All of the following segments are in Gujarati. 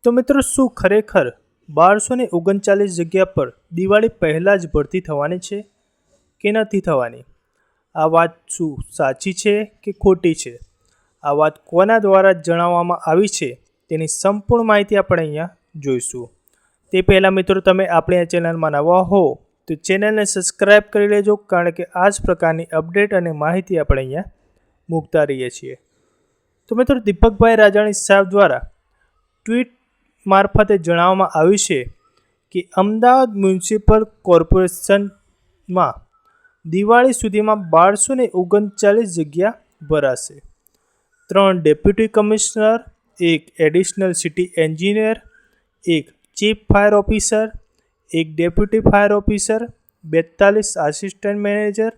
તો મિત્રો શું ખરેખર 1239 જગ્યા પર દિવાળી પહેલાં જ ભરતી થવાની છે કે નથી થવાની? આ વાત શું સાચી છે કે ખોટી છે? આ વાત કોના દ્વારા જણાવવામાં આવી છે તેની સંપૂર્ણ માહિતી આપણે અહીંયા જોઈશું. તે પહેલાં મિત્રો તમે આપણી આ ચેનલમાં નવા હો તો ચેનલને સબસ્ક્રાઈબ કરી લેજો, કારણ કે આ જ પ્રકારની અપડેટ અને માહિતી આપણે અહીંયા મૂકતા રહીએ છીએ. તો મિત્રો દીપકભાઈ રાજાણી સાહેબ દ્વારા ટ્વીટ મારફતે જણાવવામાં આવ્યું છે કે અમદાવાદ મ્યુનિસિપલ કોર્પોરેશનમાં દિવાળી સુધીમાં 1239 જગ્યા ભરાશે. 3 deputy commissioner, 1 additional city engineer, 1 chief fire officer, 1 deputy fire officer, 42 assistant manager,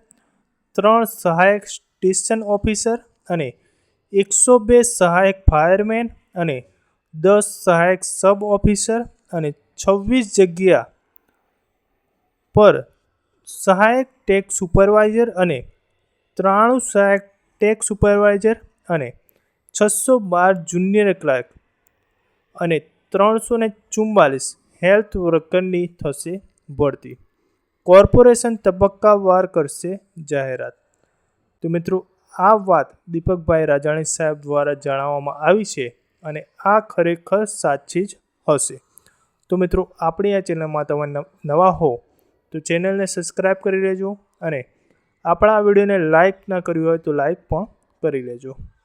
3 સહાયક સ્ટેશન ઓફિસર અને 102 સહાયક ફાયરમેન અને 10 સહાયક સબ ઓફિસર અને 26 જગ્યા પર સહાયક ટેક્સ સુપરવાઇઝર અને 93 સહાયક ટેક્સ સુપરવાઇઝર અને 612 જુનિયર ક્લાર્ક અને 344 હેલ્થ વર્કરની થશે ભરતી. કોર્પોરેશન તબક્કાવાર કરશે જાહેરાત. તો મિત્રો આ વાત દીપકભાઈ રાજાણી સાહેબ દ્વારા જણાવવામાં આવી છે અને આ ખરેખર સાચી જ હશે. તો મિત્રો આપણી આ ચેનલમાં તમે નવા હો તો ચેનલને સબસ્ક્રાઈબ કરી લેજો અને આપણા વિડીયોને લાઈક ન કર્યું હોય તો લાઈક પણ કરી લેજો.